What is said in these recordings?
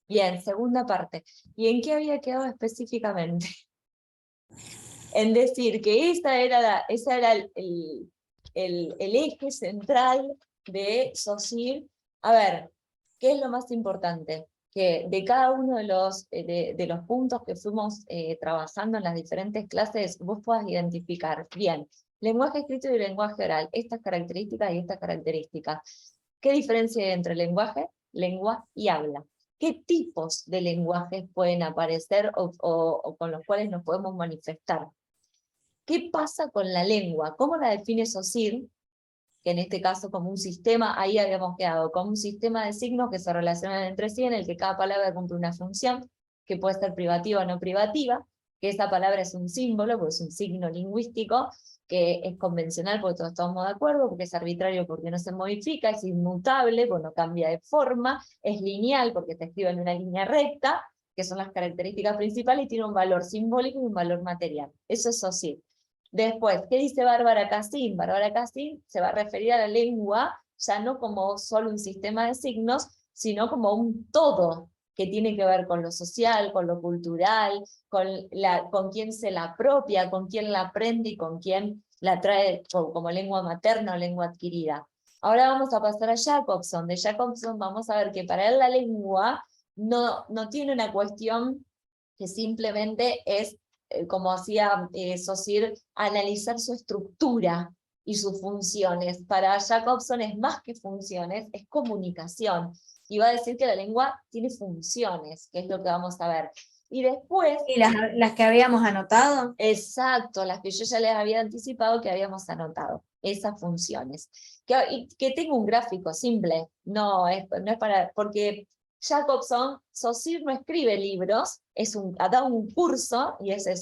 Bien, segunda parte. ¿Y en qué había quedado específicamente? En decir que ese era el eje central de SOSIR. A ver, ¿qué es lo más importante? Que de cada uno de los puntos que fuimos trabajando en las diferentes clases, vos puedas identificar, bien, lenguaje escrito y lenguaje oral, estas características y estas características. ¿Qué diferencia hay entre lenguaje, lengua y habla? ¿Qué tipos de lenguajes pueden aparecer o con los cuales nos podemos manifestar? ¿Qué pasa con la lengua? ¿Cómo la define Saussure? Que en este caso como un sistema, ahí habíamos quedado, como un sistema de signos que se relacionan entre sí, en el que cada palabra cumple una función, que puede ser privativa o no privativa, que esa palabra es un símbolo, porque es un signo lingüístico, que es convencional porque todos estamos de acuerdo, porque es arbitrario porque no se modifica, es inmutable porque no cambia de forma, es lineal porque se escribe en una línea recta, que son las características principales, y tiene un valor simbólico y un valor material. Eso es Saussure. Después, ¿qué dice Bárbara Cassin? Bárbara Cassin se va a referir a la lengua ya no como solo un sistema de signos, sino como un todo que tiene que ver con lo social, con lo cultural, con quién se la apropia, con quién la aprende y con quién la trae como lengua materna o lengua adquirida. Ahora vamos a pasar a Jacobson. De Jacobson vamos a ver que para él la lengua no tiene una cuestión que simplemente es como hacía Saussure, analizar su estructura y sus funciones. Para Jacobson es más que funciones, es comunicación. Y va a decir que la lengua tiene funciones, que es lo que vamos a ver. Y después... ¿Y las que habíamos anotado? Exacto, las que yo ya les había anticipado que habíamos anotado, esas funciones. Que tengo un gráfico simple, no es para, porque Saussure no escribe libros, ha dado un curso, y ese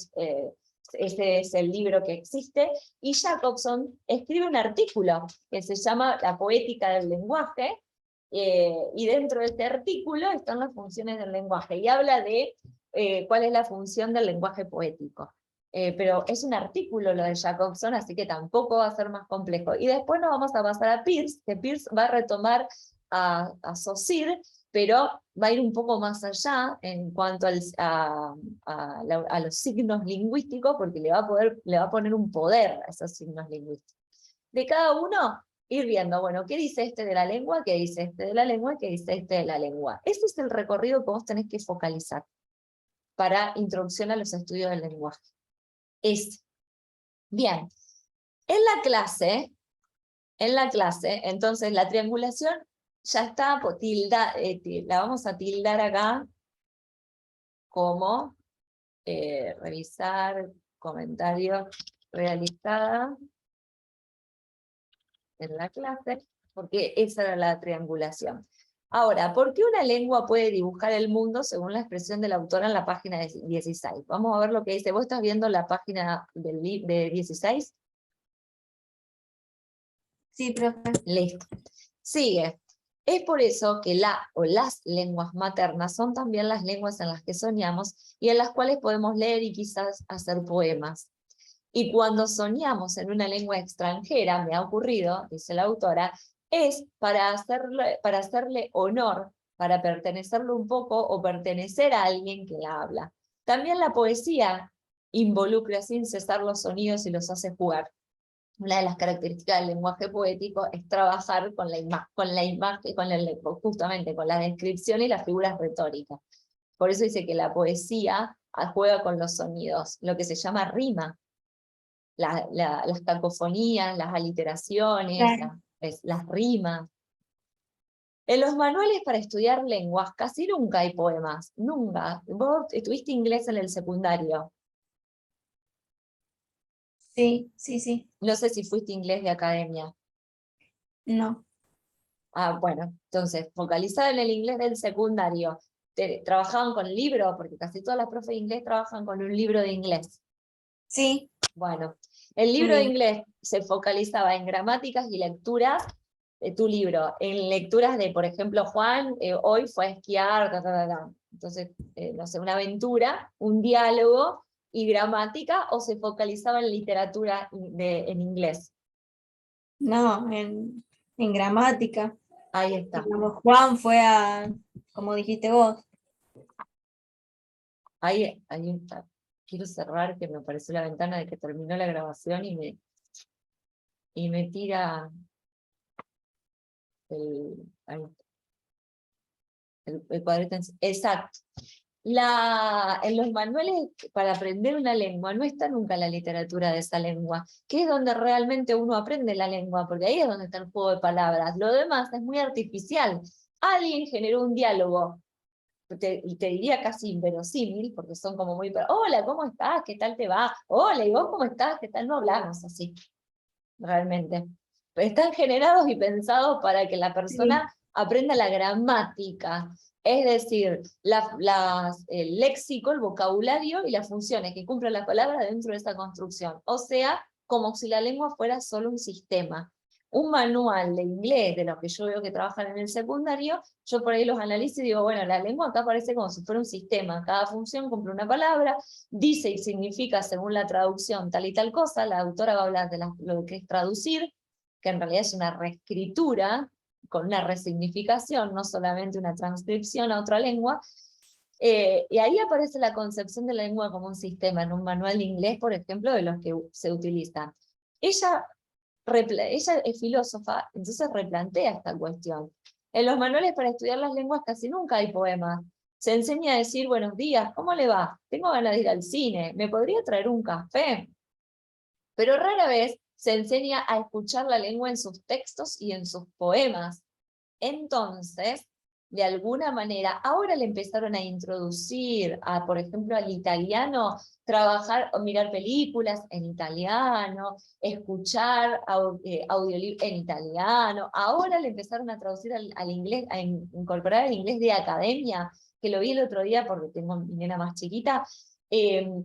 es el libro que existe, y Jacobson escribe un artículo que se llama La poética del lenguaje, y dentro de este artículo están las funciones del lenguaje, y habla de cuál es la función del lenguaje poético. Pero es un artículo lo de Jacobson, así que tampoco va a ser más complejo. Y después nos vamos a pasar a Peirce, que Peirce va a retomar a Saussure, pero va a ir un poco más allá en cuanto a los signos lingüísticos, porque le va a poner un poder a esos signos lingüísticos. De cada uno, ir viendo, bueno, ¿qué dice este de la lengua? ¿Qué dice este de la lengua? ¿Qué dice este de la lengua? Ese es el recorrido que vos tenés que focalizar para introducción a los estudios del lenguaje. Bien, en la clase, entonces la triangulación ya está la vamos a tildar acá como revisar comentario realizada en la clase, porque esa era la triangulación. Ahora, ¿por qué una lengua puede dibujar el mundo según la expresión del autor en la página 16? Vamos a ver lo que dice. ¿Vos estás viendo la página de 16? Sí, profe. Listo. Sigue. Es por eso que la o las lenguas maternas son también las lenguas en las que soñamos y en las cuales podemos leer y quizás hacer poemas. Y cuando soñamos en una lengua extranjera, me ha ocurrido, dice la autora, es para hacerle honor, para pertenecerle un poco o pertenecer a alguien que la habla. También la poesía involucra sin cesar los sonidos y los hace jugar. Una de las características del lenguaje poético es trabajar con la imagen, justamente con la descripción y las figuras retóricas. Por eso dice que la poesía juega con los sonidos, lo que se llama rima, las cacofonías, las aliteraciones, Claro. las rimas. En los manuales para estudiar lenguas casi nunca hay poemas, nunca. Vos estuviste inglés en el secundario. Sí, sí, sí. No sé si fuiste inglés de academia. No. Ah, bueno, entonces, focalizada en el inglés del secundario, ¿trabajaban con libros? Porque casi todas las profes de inglés trabajan con un libro de inglés. Sí, Bueno, el un libro de libro. inglés se focalizaba en gramáticas y lecturas de tu libro, en lecturas de, por ejemplo, Juan, hoy fue a esquiar, ta, ta, ta, ta. Entonces, no sé, una aventura, un diálogo y gramática, o se focalizaba en literatura en inglés. No, en gramática. Ahí está. Digamos, Juan fue a, como dijiste vos. quiero cerrar, que me apareció la ventana de que terminó la grabación y me tira ahí, el cuadrito. Exacto. En los manuales para aprender una lengua no está nunca la literatura de esa lengua, que es donde realmente uno aprende la lengua, porque ahí es donde está el juego de palabras. Lo demás es muy artificial. Alguien generó un diálogo, y te diría casi inverosímil, porque son como muy, hola, ¿cómo estás? ¿Qué tal te va? Hola, ¿y vos cómo estás? ¿Qué tal? No hablamos así, realmente. Pero están generados y pensados para que la persona Sí. aprenda la gramática, es decir, el léxico, el vocabulario y las funciones que cumplen las palabras dentro de esa construcción. O sea, como si la lengua fuera solo un sistema. Un manual de inglés, de los que yo veo que trabajan en el secundario, yo por ahí los analizo y digo, bueno, la lengua acá parece como si fuera un sistema, cada función cumple una palabra, dice y significa según la traducción tal y tal cosa, la autora va a hablar de lo que es traducir, que en realidad es una reescritura, con una resignificación, no solamente una transcripción a otra lengua, y ahí aparece la concepción de la lengua como un sistema, en un manual de inglés, por ejemplo, de los que se utilizan. Ella es filósofa, entonces replantea esta cuestión. En los manuales para estudiar las lenguas casi nunca hay poemas. Se enseña a decir buenos días, ¿cómo le va? Tengo ganas de ir al cine, ¿me podría traer un café? Pero rara vez se enseña a escuchar la lengua en sus textos y en sus poemas. Entonces, de alguna manera, ahora le empezaron a introducir, por ejemplo, al italiano, trabajar o mirar películas en italiano, escuchar audiolibros en italiano. Ahora le empezaron a traducir al inglés, a incorporar el inglés de academia, que lo vi el otro día porque tengo mi nena más chiquita. El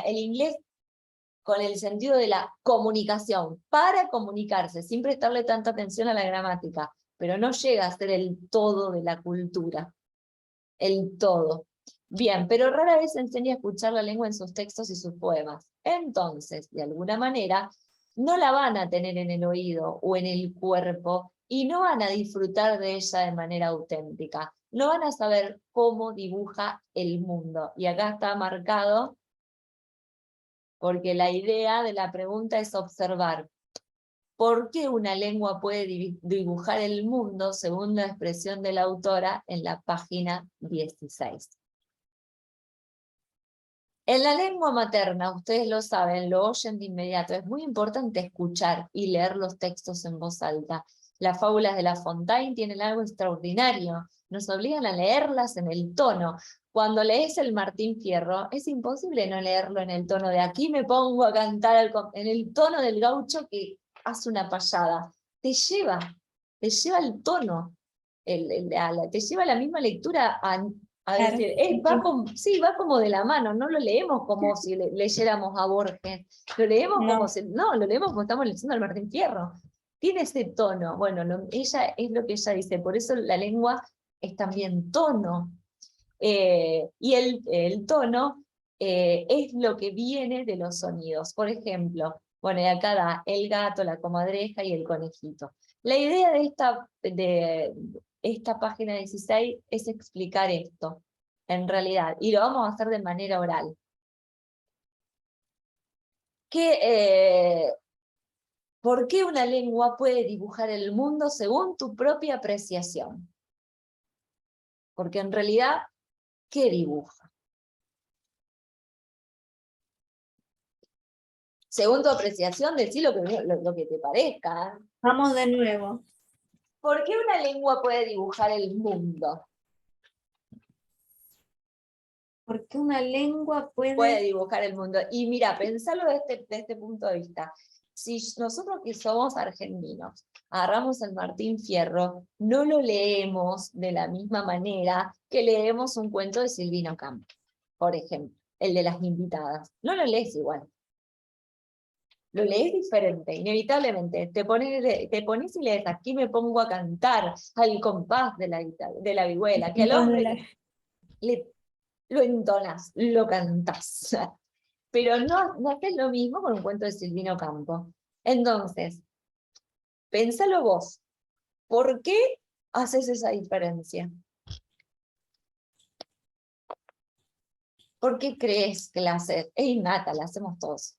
inglés con el sentido de la comunicación, para comunicarse, sin prestarle tanta atención a la gramática, pero no llega a ser el todo de la cultura, el todo. Bien, pero rara vez se enseña a escuchar la lengua en sus textos y sus poemas. Entonces, de alguna manera, no la van a tener en el oído o en el cuerpo y no van a disfrutar de ella de manera auténtica. No van a saber cómo dibuja el mundo. Y acá está marcado porque la idea de la pregunta es observar por qué una lengua puede dibujar el mundo según la expresión de la autora en la página 16. En la lengua materna, ustedes lo saben, lo oyen de inmediato, es muy importante escuchar y leer los textos en voz alta. Las fábulas de La Fontaine tienen algo extraordinario, nos obligan a leerlas en el tono. Cuando lees el Martín Fierro, es imposible no leerlo en el tono de aquí me pongo a cantar, en el tono del gaucho que hace una payada. Te lleva el tono, te lleva la misma lectura a Claro. decir, sí, va como de la mano, no lo leemos como si leyéramos a Borges, lo leemos como No, si, no, lo leemos como estamos leyendo al Martín Fierro. Tiene ese tono, bueno, ella es lo que ella dice, por eso la lengua es también tono. Y el tono es lo que viene de los sonidos. Por ejemplo, bueno, y acá da el gato, la comadreja y el conejito. La idea de esta página 16 es explicar esto, en realidad, y lo vamos a hacer de manera oral. ¿Por qué una lengua puede dibujar el mundo según tu propia apreciación? Porque en realidad, ¿qué dibuja? Según tu apreciación, decí lo que te parezca. vamos de nuevo. ¿Por qué una lengua puede dibujar el mundo? Porque una lengua Puede puede... dibujar el mundo. Y mira, pensalo de este punto de vista. Si nosotros que somos argentinos agarramos el Martín Fierro, no lo leemos de la misma manera que leemos un cuento de Silvino Campo, por ejemplo, el de las invitadas. No lo lees igual. Lo lees diferente, inevitablemente. Te pones y lees, aquí me pongo a cantar al compás de la vihuela, que al hombre lo entonas, lo cantás. Pero no haces lo mismo con un cuento de Silvino Campo. Entonces, pénsalo vos. ¿Por qué haces esa diferencia? ¿Por qué crees que la haces? Es innata, la hacemos todos.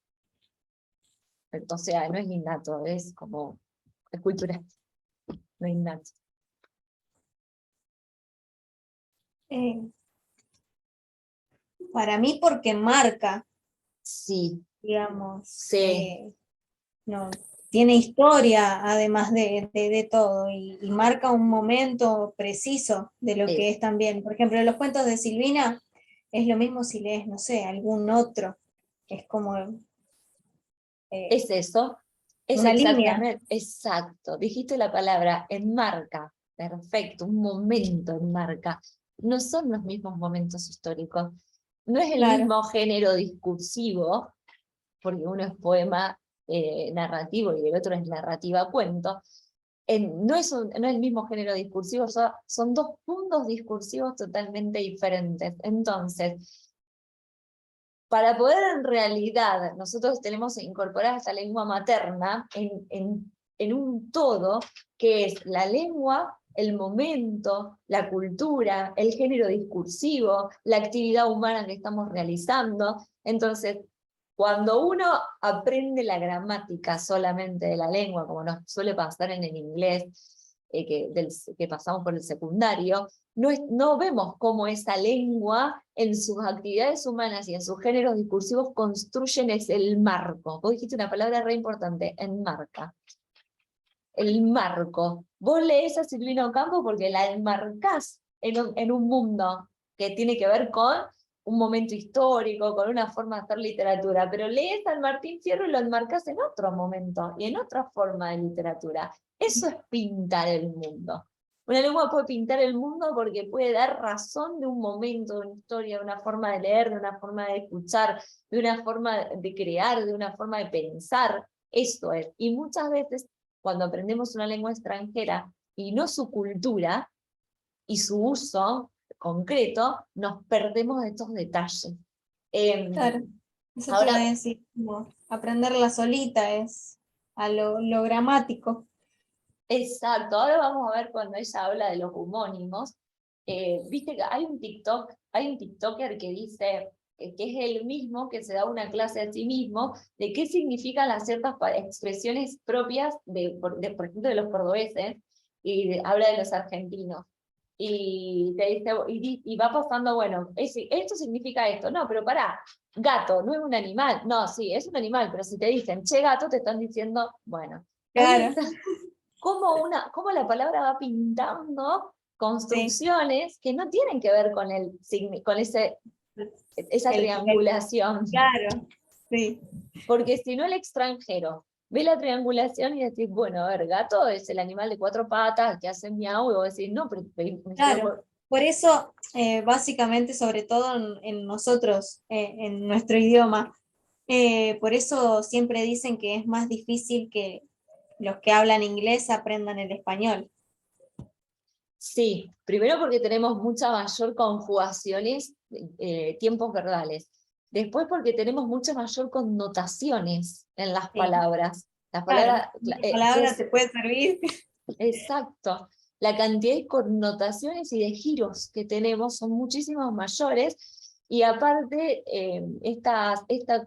O sea, no es innato, es como, es cultural, no es innato. Eh, para mí porque marca, Sí, digamos, sí, no, tiene historia además de todo y marca un momento preciso de lo que es, es también. Por ejemplo, los cuentos de Silvina es lo mismo si lees, no sé, algún otro. Es como es eso, es una línea. exactamente, exacto. Dijiste la palabra, enmarca, perfecto, un momento enmarca. No son los mismos momentos históricos, no es el Claro, mismo género discursivo, porque uno es poema narrativo y el otro es narrativa cuento. No no es el mismo género discursivo, son dos puntos discursivos totalmente diferentes. Entonces, para poder en realidad, nosotros tenemos que incorporar esa lengua materna en un todo, que es la lengua, el momento, la cultura, el género discursivo, la actividad humana que estamos realizando. Entonces, cuando uno aprende la gramática solamente de la lengua, como nos suele pasar en el inglés, que pasamos por el secundario, no vemos cómo esa lengua en sus actividades humanas y en sus géneros discursivos construyen el marco. Vos dijiste una palabra re importante, enmarca. El marco. Vos lees a Silvina Ocampo porque la enmarcás en un mundo que tiene que ver con un momento histórico, con una forma de hacer literatura, pero lees al Martín Fierro y lo enmarcás en otro momento y en otra forma de literatura. Eso es pintar el mundo. Una lengua puede pintar el mundo porque puede dar razón de un momento, de una historia, de una forma de leer, de una forma de escuchar, de una forma de crear, de una forma de pensar. Esto es. Y muchas veces cuando aprendemos una lengua extranjera y no su cultura y su uso concreto, nos perdemos de estos detalles. claro. Eso te iba a Ahora, decir, como aprenderla solita es a lo gramático. exacto, ahora vamos a ver cuando ella habla de los homónimos. Viste que hay un TikToker que dice que es el mismo que se da una clase a sí mismo de qué significan las ciertas expresiones propias por ejemplo, de los cordobeses y habla de los argentinos. Y te dice, y va pasando, bueno, esto significa esto, no, pero pará, gato, no es un animal, no, sí, es un animal, pero si te dicen, che, gato, te están diciendo, bueno, ahí Claro, está cómo la palabra va pintando sí. construcciones que no tienen que ver con esa triangulación. Claro, sí, Porque si no el extranjero ve la triangulación y decís, bueno, a ver, gato es el animal de cuatro patas que hace miau, y vos decís, no, pero me estoy... claro. Por eso, básicamente, sobre todo en nosotros, en nuestro idioma, por eso siempre dicen que es más difícil que los que hablan inglés aprendan el español. Sí, primero porque tenemos mucha mayor conjugaciones, tiempos verbales. Después porque tenemos mucha mayor connotaciones en las Sí, palabras. Las claro. palabras, Una palabra te puede servir. exacto. La cantidad de connotaciones y de giros que tenemos son muchísimos mayores y aparte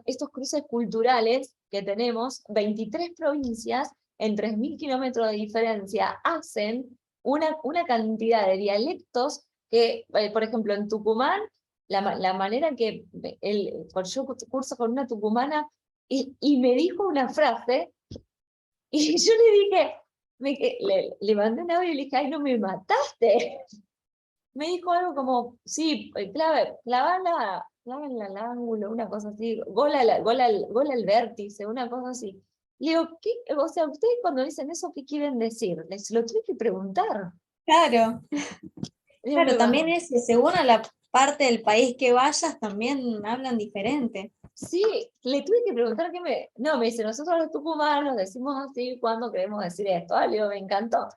estos cruces culturales que tenemos, 23 provincias en 3.000 kilómetros de diferencia hacen una cantidad de dialectos que, por ejemplo, en Tucumán, la manera que yo curso con una tucumana y me dijo una frase y yo le dije, le mandé un audio y le dije, ay, no me mataste. Me dijo algo como, sí, clava en el ángulo, una cosa así, gol al vértice, una cosa así. Le digo, ¿qué? O sea, ustedes cuando dicen eso, ¿qué quieren decir? Les lo tuve que preguntar. Claro, Le digo, claro, también es que según a la parte del país que vayas, también hablan diferente. sí, le tuve que preguntar qué me... No, me dice, nosotros los tucumanos decimos así cuando queremos decir esto. Ah, le digo, me encantó.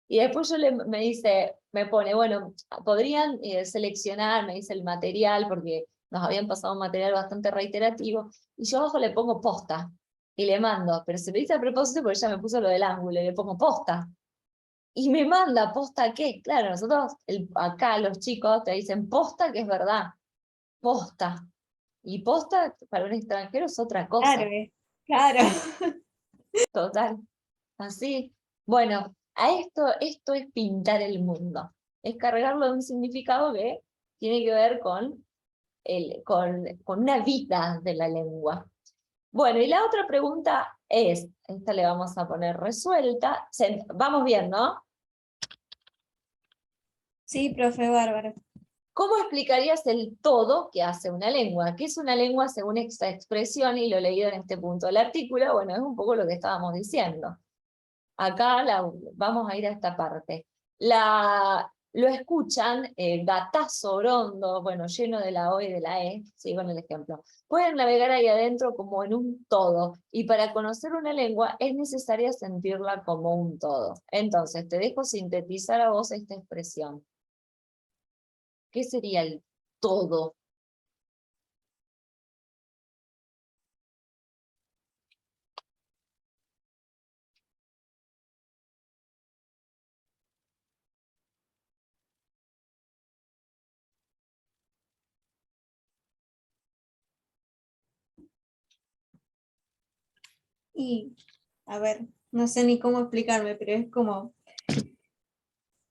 Y después me dice, me pone, bueno, podrían seleccionar, me dice el material, porque nos habían pasado un material bastante reiterativo, y yo abajo le pongo posta, y le mando, pero se me dice a propósito porque ella me puso lo del ángulo, y le pongo posta. Y me manda, ¿posta qué? Claro, nosotros acá los chicos te dicen posta que es verdad, posta. Y posta para un extranjero es otra cosa. Claro, claro. Total. Así. Bueno, esto es pintar el mundo. Es cargarlo de un significado que tiene que ver con una vida de la lengua. Bueno, y la otra pregunta es, esta le vamos a poner resuelta. Vamos bien, ¿no? Sí, profe, bárbaro. ¿Cómo explicarías el todo que hace una lengua? ¿Qué es una lengua según esta expresión? Y lo he leído en este punto del artículo. Bueno, es un poco lo que estábamos diciendo. Acá vamos a ir a esta parte. Lo escuchan, gatazo, orondo, bueno, lleno de la O y de la E, sigo en el ejemplo. Pueden navegar ahí adentro como en un todo, y para conocer una lengua es necesario sentirla como un todo. Entonces, te dejo sintetizar a vos esta expresión. ¿Qué sería el todo? Y, a ver, no sé ni cómo explicarme, pero es como,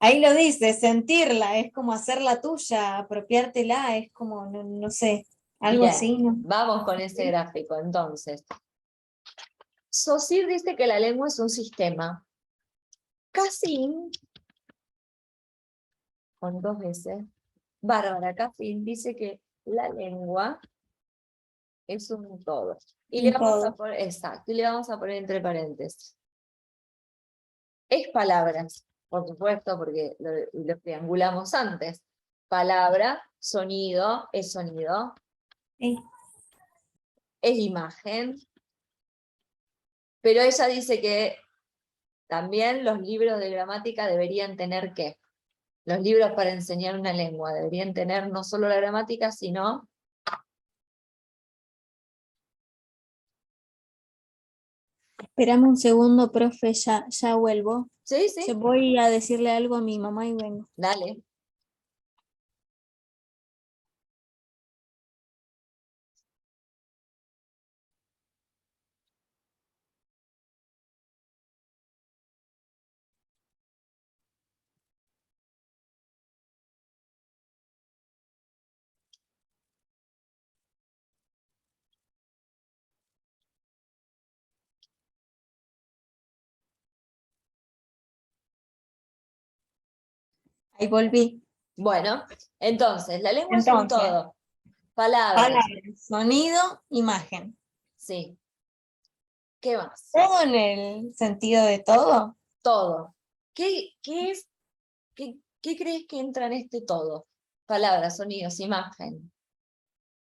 ahí lo dice, sentirla, es como hacerla tuya, apropiártela, es como, no sé, algo Bien, así, ¿no? vamos con ese gráfico entonces. Saussure dice que la lengua es un sistema. Cassin, con 2 veces, Bárbara Cassin dice que la lengua es un todo. Y le Un vamos a todo. poner, exacto, y le vamos a poner entre paréntesis. Es palabras, por supuesto, porque lo triangulamos antes. Palabra, sonido, es Sí. imagen. Pero ella dice que también los libros de gramática deberían tener ¿qué? Los libros para enseñar una lengua deberían tener no solo la gramática, sino... Esperame un segundo, profe, ya vuelvo. Sí, Yo sí, voy a decirle algo a mi mamá y vengo. dale. Ahí volví. Bueno, entonces, la lengua es un Entonces, todo. Palabras, palabras, sonido, imagen. sí. ¿Qué más? Todo en el sentido de todo. Todo. ¿Qué crees que entra en este todo? Palabras, sonidos, imagen.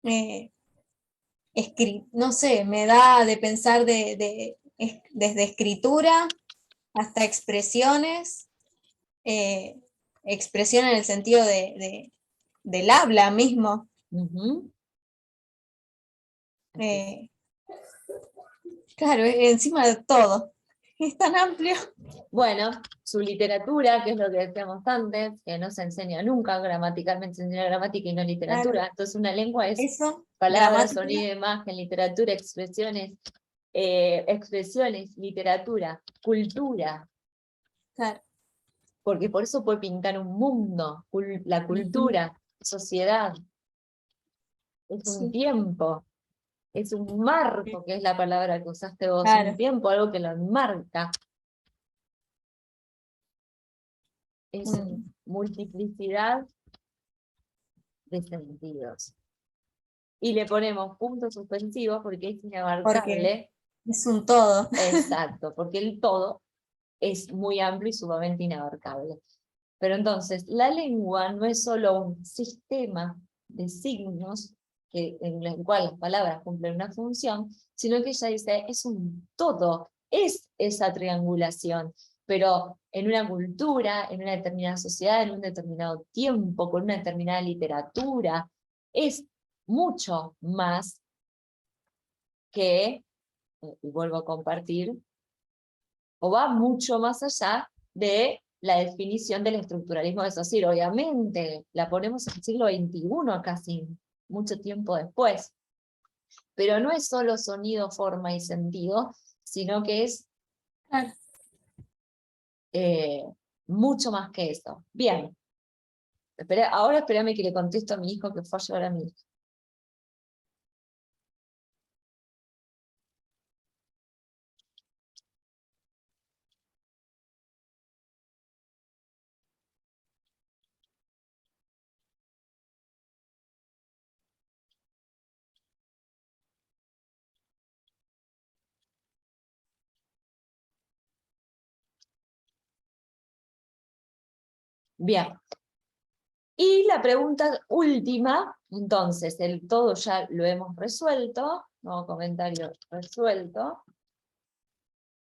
eh, no sé, me da de pensar desde escritura hasta expresiones, eh, expresión en el sentido del habla mismo. Ujú. eh, claro, encima de todo. Es tan amplio. Bueno, su literatura, que es lo que decíamos antes, que no se enseña nunca, gramaticalmente se enseña gramática y no literatura. Claro, Entonces una lengua es eso, palabras, gramática, sonido, imagen, literatura, expresiones, literatura, cultura, claro. porque por eso puede pintar un mundo, la Ujú, cultura, sociedad, es un sí, tiempo, es un marco, que es la palabra que usaste vos, un claro. tiempo, algo que lo enmarca, es Mm, multiplicidad de sentidos. Y le ponemos puntos suspensivos porque es porque inabarcable, es un todo. exacto, porque el todo es muy amplio y sumamente inabarcable. Pero entonces, la lengua no es solo un sistema de signos en el cual las palabras cumplen una función, sino que ella dice, es un todo, es esa triangulación, pero en una cultura, en una determinada sociedad, en un determinado tiempo, con una determinada literatura, es mucho más que, y vuelvo a compartir, o va mucho más allá de la definición del estructuralismo de Saussure. Obviamente, la ponemos en el siglo XXI casi, mucho tiempo después. Pero no es solo sonido, forma y sentido, sino que es Claro. mucho más que eso. Bien. Ahora espérame que le contesto a mi hijo que fue a llevar a mi hija. Bien. Y la pregunta última, entonces, el todo ya lo hemos resuelto, nuevo comentario resuelto.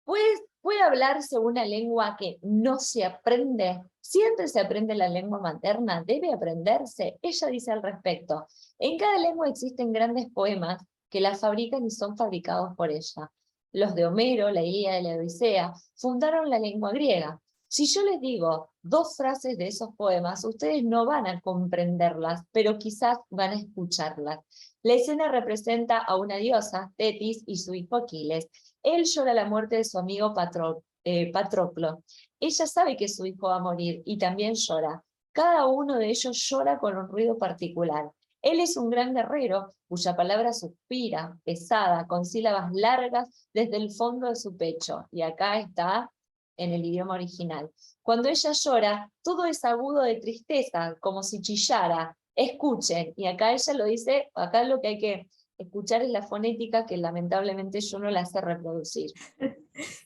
¿Puede hablarse una lengua que no se aprende? Siempre se aprende la lengua materna, debe aprenderse. Ella dice al respecto, en cada lengua existen grandes poemas que la fabrican y son fabricados por ella. Los de Homero, la Ilíada y la Odisea, fundaron la lengua griega. Si yo les digo 2 frases de esos poemas, ustedes no van a comprenderlas, pero quizás van a escucharlas. La escena representa a una diosa, Tetis, y su hijo Aquiles. Él llora la muerte de su amigo Patroclo. Ella sabe que su hijo va a morir y también llora. Cada uno de ellos llora con un ruido particular. Él es un gran guerrero cuya palabra suspira, pesada, con sílabas largas desde el fondo de su pecho. Y acá está en el idioma original. Cuando ella llora, todo es agudo de tristeza, como si chillara. Escuchen, y acá ella lo dice, acá lo que hay que escuchar es la fonética que lamentablemente yo no la sé reproducir.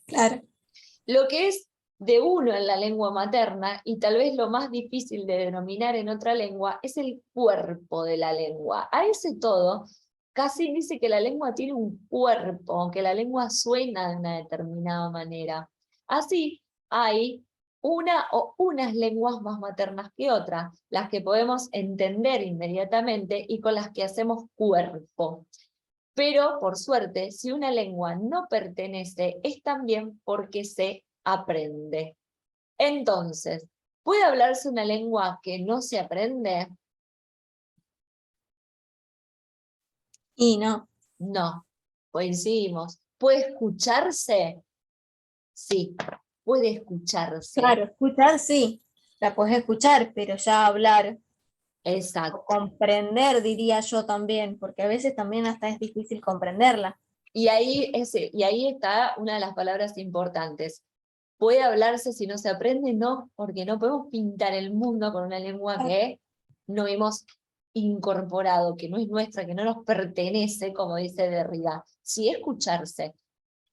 Claro. Lo que es de uno en la lengua materna, y tal vez lo más difícil de denominar en otra lengua, es el cuerpo de la lengua. A ese todo, casi dice que la lengua tiene un cuerpo, que la lengua suena de una determinada manera. Así, hay una o unas lenguas más maternas que otras, las que podemos entender inmediatamente y con las que hacemos cuerpo. Pero, por suerte, si una lengua no pertenece, es también porque se aprende. Entonces, ¿puede hablarse una lengua que no se aprende? Y no. No, coincidimos. ¿Puede escucharse? Sí, puede escucharse. Claro, escuchar sí, la puedes escuchar, pero ya hablar o Exacto. comprender, diría yo también, porque a veces también hasta es difícil comprenderla. Y ahí está una de las palabras importantes. ¿Puede hablarse si no se aprende? No, porque no podemos pintar el mundo con una lengua que no hemos incorporado, que no es nuestra, que no nos pertenece, como dice Derrida. Si escucharse,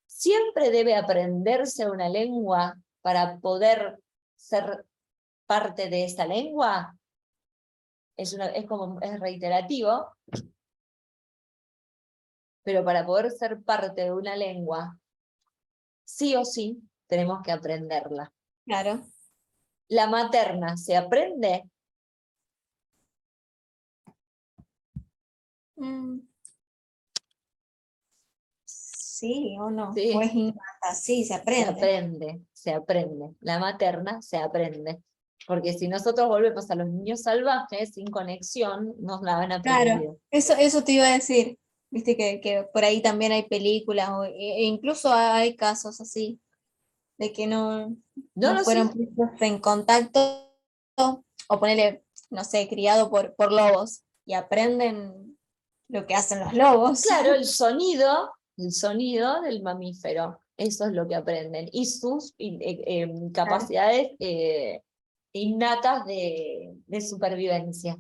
siempre debe aprenderse una lengua para poder ser parte de esa lengua. Es reiterativo, pero para poder ser parte de una lengua, sí o sí, tenemos que aprenderla. Claro. La materna se aprende. Mm, sí o no, o es Sí, innata, sí, se se aprende. aprende, se aprende. La materna se aprende. Porque si nosotros volvemos a los niños salvajes sin conexión, nos la han Claro, aprendido. eso te iba a decir. Viste que por ahí también hay películas, e incluso hay casos así, de que No, no no, fueron sí. puestos en contacto, o ponerle, no sé, criado por lobos, y aprenden lo que hacen los lobos. Claro, el sonido del mamífero. Eso es lo que aprenden. Y sus Claro, capacidades innatas de supervivencia.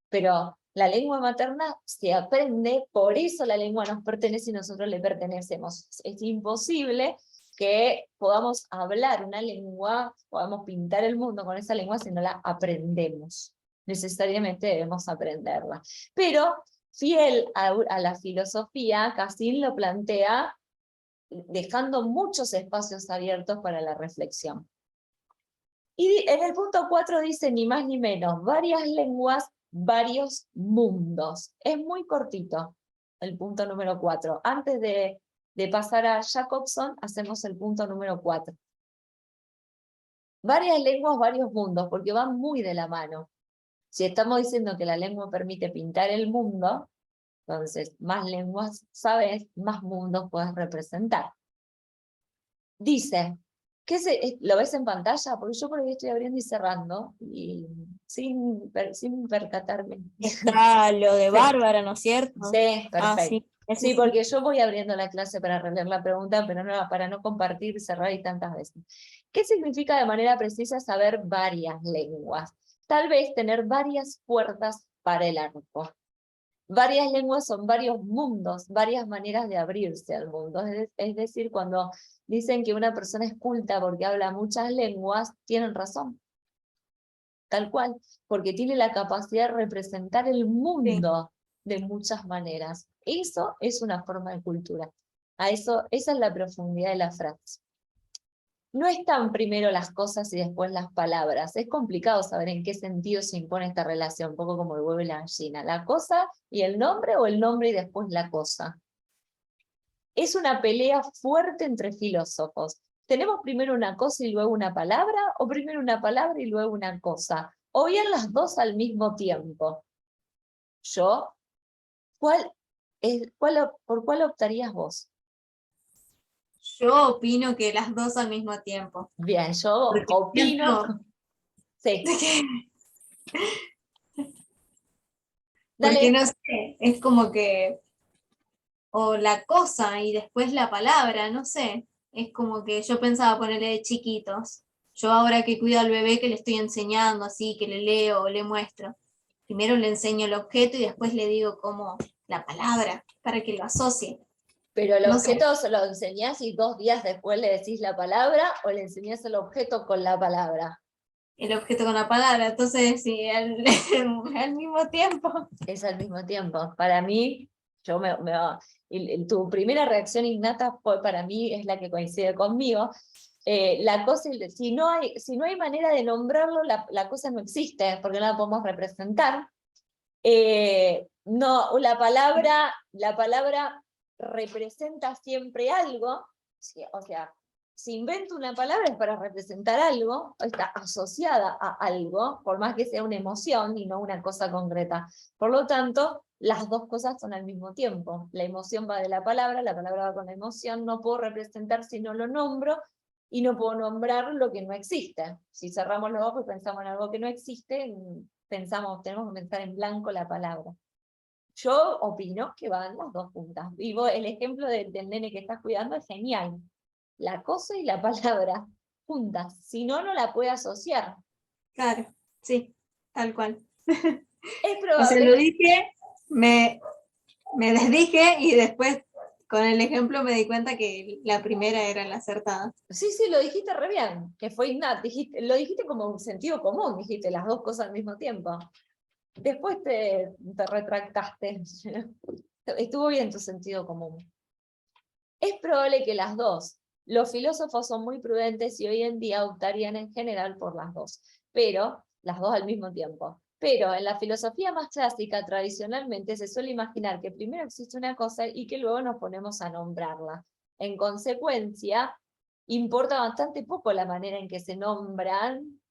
Pero la lengua materna se aprende, por eso la lengua nos pertenece y nosotros le pertenecemos. Es imposible que podamos hablar una lengua, podamos pintar el mundo con esa lengua si no la aprendemos. Necesariamente debemos aprenderla. Pero fiel a la filosofía, Cassin lo plantea dejando muchos espacios abiertos para la reflexión. Y en el punto 4 dice ni más ni menos, varias lenguas, varios mundos. Es muy cortito el punto número 4. Antes de pasar a Jacobson, hacemos el punto número 4. Varias lenguas, varios mundos, porque van muy de la mano. Si estamos diciendo que la lengua permite pintar el mundo, Entonces, más lenguas sabes, más mundos puedes representar. Dice, ¿lo ves en pantalla? Porque yo por ahí estoy abriendo y cerrando, y sin percatarme. Está lo de Sí. Bárbara, ¿no es cierto? Sí, perfecto. Sí, Sí, porque yo voy abriendo la clase para releer la pregunta, pero no, para no compartir, cerrar y tantas veces. ¿Qué significa de manera precisa saber varias lenguas? Tal vez tener varias puertas para el arco. Varias lenguas son varios mundos, varias maneras de abrirse al mundo. Es decir, cuando dicen que una persona es culta porque habla muchas lenguas, tienen razón. Tal cual, porque tiene la capacidad de representar el mundo de muchas maneras. Eso es una forma de cultura. Esa es la profundidad de la frase. No están primero las cosas y después las palabras. Es complicado saber en qué sentido se impone esta relación, un poco como el huevo y la gallina. ¿La cosa y el nombre o el nombre y después la cosa? Es una pelea fuerte entre filósofos. ¿Tenemos primero una cosa y luego una palabra? ¿O primero una palabra y luego una cosa? ¿O bien las dos al mismo tiempo? Yo, ¿por cuál optarías vos? Yo opino que las dos al mismo tiempo. Bien, yo Porque opino. Sí. Porque Dale. no sé, es como que, o la cosa y después la palabra, no sé. Es como que yo pensaba ponerle de chiquitos. Yo ahora que cuido al bebé que le estoy enseñando así, que le leo o le muestro. Primero le enseño el objeto y después le digo como la palabra para que lo asocie. Pero el No sé, objeto se lo enseñás y 2 días después le decís la palabra, o le enseñás el objeto con la palabra. el objeto con la palabra, entonces sí, al mismo tiempo. Es al mismo tiempo. Para mí, tu primera reacción innata para mí es la que coincide conmigo. La cosa, si no hay manera de nombrarlo, la cosa no existe, porque no la podemos representar. No, la palabra representa siempre algo, sí, o sea, si invento una palabra es para representar algo, está asociada a algo, por más que sea una emoción y no una cosa concreta. Por lo tanto, las dos cosas son al mismo tiempo. La emoción va de la palabra va con la emoción, no puedo representar si no lo nombro, y no puedo nombrar lo que no existe. Si cerramos los ojos y pensamos en algo que no existe, tenemos que pensar en blanco la palabra. Yo opino que van las dos juntas. Y el ejemplo del nene que estás cuidando es genial. La cosa y la palabra juntas. Si no, no la puede asociar. Claro, sí, tal cual. Es O sea, probable. lo dije, me desdije y después con el ejemplo me di cuenta que la primera era la acertada. Sí, lo dijiste re bien, que fue innato. Lo dijiste como un sentido común, dijiste las dos cosas al mismo tiempo. Después te retractaste. Estuvo bien tu sentido común. Es probable que las dos. Los filósofos son muy prudentes y hoy en día optarían en general por las dos, pero las dos al mismo tiempo. Pero en la filosofía más clásica, tradicionalmente, se suele imaginar que primero existe una cosa y que luego nos ponemos a nombrarla. En consecuencia, importa bastante poco la manera en que se nombran,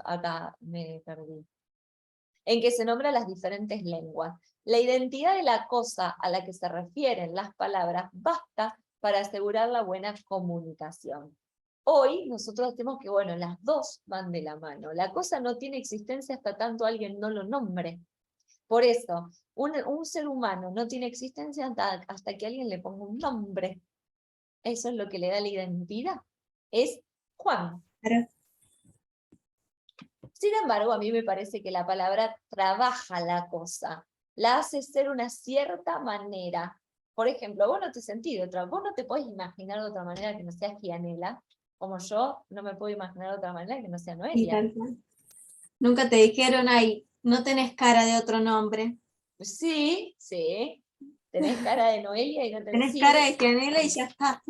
acá me perdí, en que se nombran las diferentes lenguas. La identidad de la cosa a la que se refieren las palabras basta para asegurar la buena comunicación. Hoy nosotros decimos que, bueno, las dos van de la mano. La cosa no tiene existencia hasta tanto alguien no lo nombre. Por eso, un ser humano no tiene existencia hasta que alguien le ponga un nombre. Eso es lo que le da la identidad. Es Juan. Claro. Sin embargo, a mí me parece que la palabra trabaja la cosa, la hace ser una cierta manera. Por ejemplo, vos no te sentís de otra, vos no te podés imaginar de otra manera que no sea Gianella, como yo no me puedo imaginar de otra manera que no sea Y Noelia. tal cual. Nunca te dijeron, ay, no tenés cara de otro nombre. Sí, tenés cara de Noelia y no tenés, Tenés sí, cara de Gianela y ya está.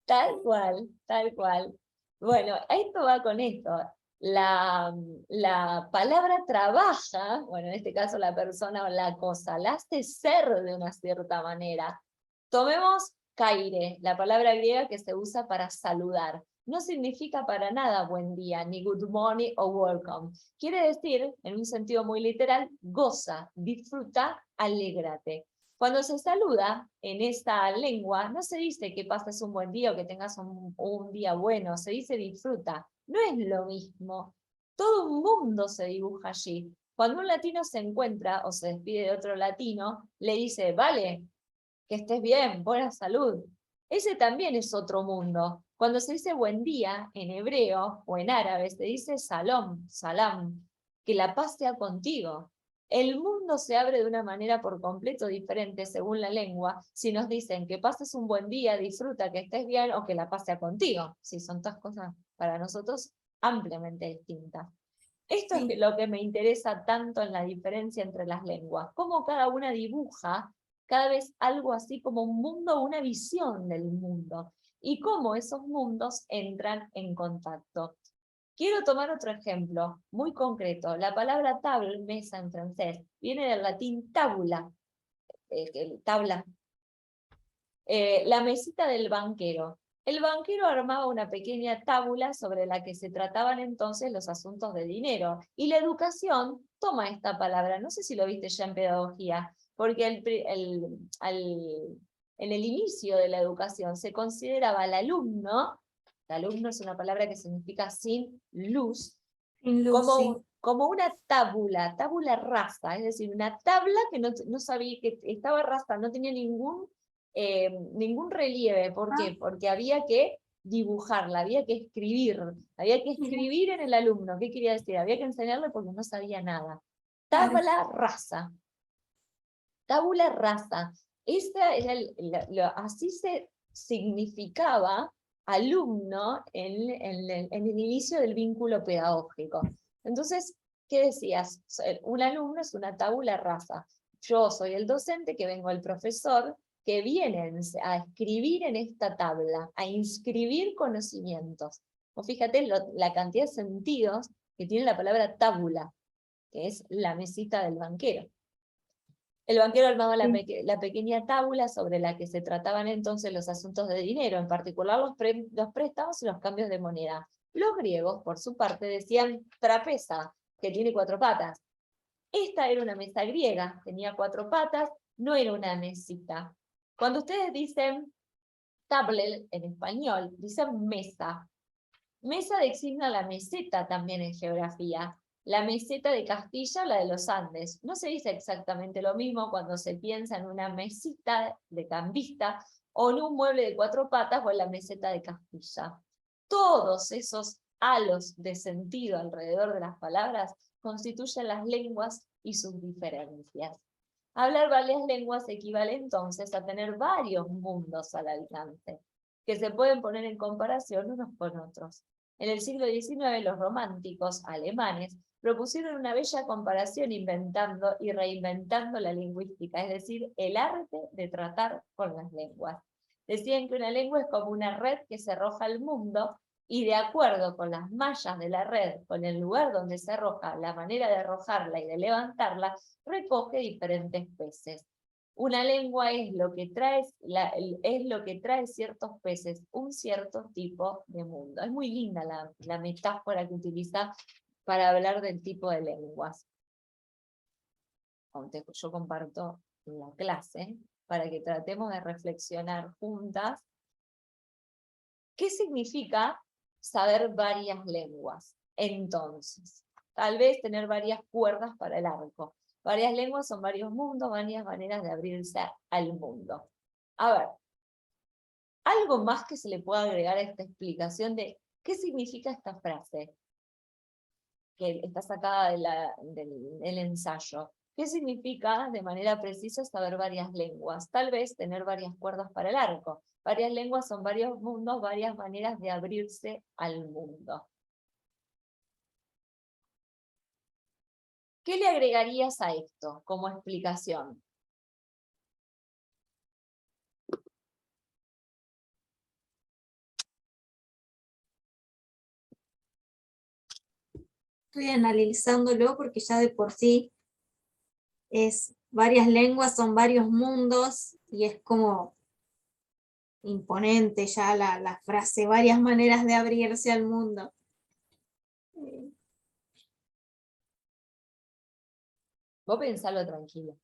tal cual, tal cual. Bueno, esto va con esto. La palabra trabaja, bueno, en este caso la persona o la cosa, la hace ser de una cierta manera. Tomemos kaire, la palabra griega que se usa para saludar. no significa para nada buen día, ni good morning o welcome. Quiere decir, en un sentido muy literal, goza, disfruta, alégrate. Cuando se saluda en esta lengua, no se dice que pases un buen día o que tengas un día bueno, se dice disfruta. No es lo mismo. Todo un mundo se dibuja allí. Cuando un latino se encuentra o se despide de otro latino, le dice, vale, que estés bien, buena salud. Ese también es otro mundo. Cuando se dice buen día en hebreo o en árabe, se dice salom, salam, que la paz sea contigo. El mundo se abre de una manera por completo diferente según la lengua. Si nos dicen que pases un buen día, disfruta, que estés bien o que la paz sea contigo. Sí, son todas cosas para nosotros ampliamente distintas. Esto es lo que me interesa tanto en la diferencia entre las lenguas, cómo cada una dibuja cada vez algo así como un mundo, una visión del mundo, y cómo esos mundos entran en contacto. Quiero tomar otro ejemplo muy concreto. La palabra table, mesa en francés, viene del latín tabula, tabla. La mesita del banquero. El banquero armaba una pequeña tábula sobre la que se trataban entonces los asuntos de dinero. Y la educación toma esta palabra, no sé si lo viste ya en pedagogía, porque en el inicio de la educación se consideraba al alumno, el alumno es una palabra que significa sin luz, como una tábula rasa, es decir, una tabla que no sabía, que estaba rasa, no tenía ningún relieve. ¿Por qué? Porque había que dibujarla, había que escribir en el alumno. ¿Qué quería decir? Había que enseñarle porque no sabía nada. Tabla rasa. Tabula rasa. Así se significaba alumno en el inicio del vínculo pedagógico. Entonces, ¿qué decías? Un alumno es una tabula rasa. Yo soy el docente, que vengo el profesor, que vienen a escribir en esta tabla, a inscribir conocimientos. O fíjate la cantidad de sentidos que tiene la palabra tábula, que es la mesita del banquero. El banquero armaba la pequeña tábula sobre la que se trataban entonces los asuntos de dinero, en particular los préstamos y los cambios de moneda. Los griegos, por su parte, decían trapeza, que tiene 4 patas. Esta era una mesa griega, tenía 4 patas, no era una mesita. Cuando ustedes dicen tablet en español, dicen mesa. Mesa designa la meseta también en geografía. La meseta de Castilla o la de los Andes. No se dice exactamente lo mismo cuando se piensa en una mesita de cambista o en un mueble de 4 patas o en la meseta de Castilla. Todos esos halos de sentido alrededor de las palabras constituyen las lenguas y sus diferencias. Hablar varias lenguas equivale entonces a tener varios mundos al alcance, que se pueden poner en comparación unos con otros. En el siglo XIX, los románticos alemanes propusieron una bella comparación inventando y reinventando la lingüística, es decir, el arte de tratar con las lenguas. Decían que una lengua es como una red que se arroja al mundo, y de acuerdo con las mallas de la red, con el lugar donde se arroja, la manera de arrojarla y de levantarla, recoge diferentes peces. Una lengua es lo que trae ciertos peces, un cierto tipo de mundo. Es muy linda la metáfora que utiliza para hablar del tipo de lenguas. Yo comparto la clase para que tratemos de reflexionar juntas qué significa saber varias lenguas. Entonces, tal vez tener varias cuerdas para el arco. Varias lenguas son varios mundos, varias maneras de abrirse al mundo. A ver, algo más que se le pueda agregar a esta explicación de qué significa esta frase, que está sacada del ensayo. ¿Qué significa de manera precisa saber varias lenguas? Tal vez tener varias cuerdas para el arco. Varias lenguas son varios mundos, varias maneras de abrirse al mundo. ¿Qué le agregarías a esto como explicación? Estoy analizándolo porque ya de por sí es varias lenguas, son varios mundos y es como imponente ya la frase, varias maneras de abrirse al mundo. Vos pensalo tranquilo.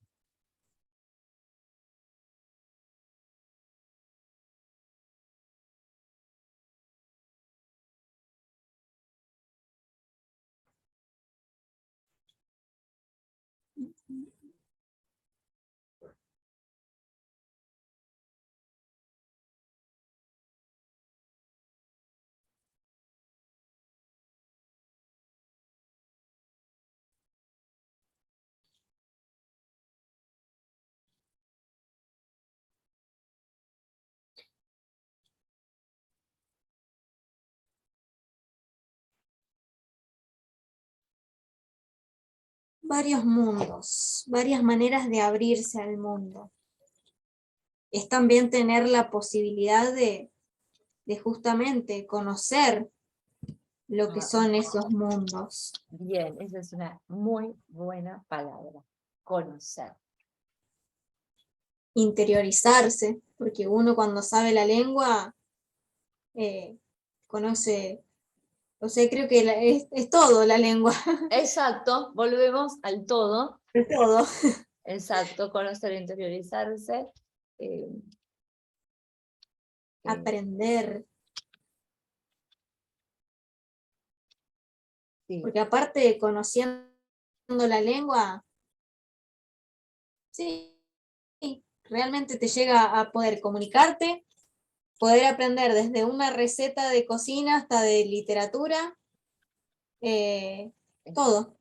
Varios mundos, varias maneras de abrirse al mundo. Es también tener la posibilidad de justamente conocer lo que son esos mundos. Bien, esa es una muy buena palabra, conocer. Interiorizarse, porque uno cuando sabe la lengua conoce, o sea, creo que es todo la lengua. Exacto, volvemos al todo. De todo. Exacto, conocer, interiorizarse. Aprender. Sí. Porque aparte de conociendo la lengua, sí, realmente te llega a poder comunicarte, poder aprender desde una receta de cocina hasta de literatura, todo.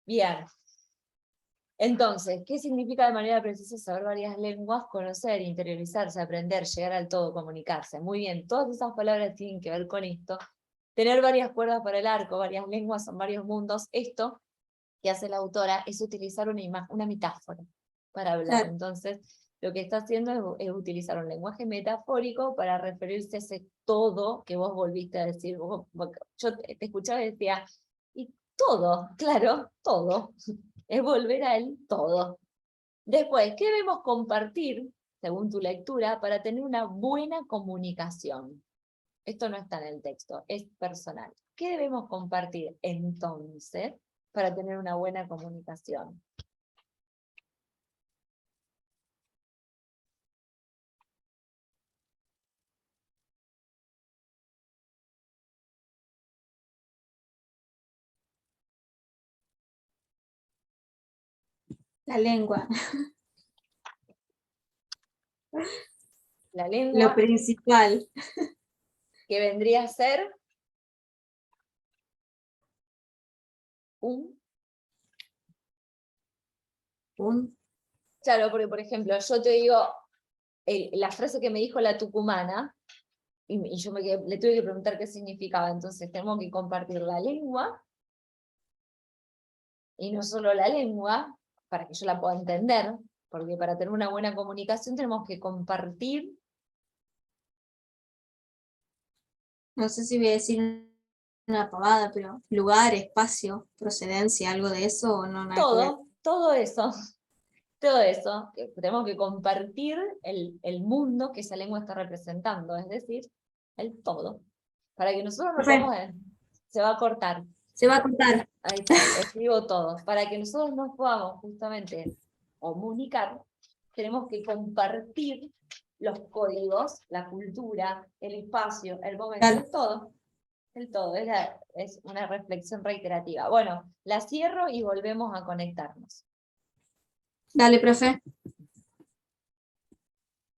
Bien. Entonces, ¿qué significa de manera precisa saber varias lenguas? Conocer, interiorizarse, aprender, llegar al todo, comunicarse. Muy bien, todas esas palabras tienen que ver con esto. Tener varias cuerdas para el arco, varias lenguas, son varios mundos. Esto que hace la autora es utilizar una metáfora para hablar. Claro. Entonces, lo que está haciendo es utilizar un lenguaje metafórico para referirse a ese todo que vos volviste a decir. Yo te escuchaba y decía, y todo, claro, todo. Es volver a él todo. Después, ¿qué debemos compartir, según tu lectura, para tener una buena comunicación? Esto no está en el texto, es personal. ¿Qué debemos compartir entonces para tener una buena comunicación? La lengua. La lengua, Lo principal. que vendría a ser un... Claro, porque por ejemplo, yo te digo, la frase que me dijo la tucumana, y yo le tuve que preguntar qué significaba, entonces tenemos que compartir la lengua, y no solo la lengua, para que yo la pueda entender, porque para tener una buena comunicación tenemos que compartir. No sé si voy a decir una pavada, pero lugar, espacio, procedencia, algo de eso, o no, nada que ver. Todo eso. Todo eso, tenemos que compartir el mundo que esa lengua está representando, es decir, el todo. Para que nosotros no podamos... Se va a cortar. Se va a cortar. Ahí está, escribo todo. Para que nosotros nos podamos justamente comunicar, tenemos que compartir los códigos, la cultura, el espacio, el momento, Claro. el todo. El todo, es una reflexión reiterativa. Bueno, la cierro y volvemos a conectarnos. Dale, profe.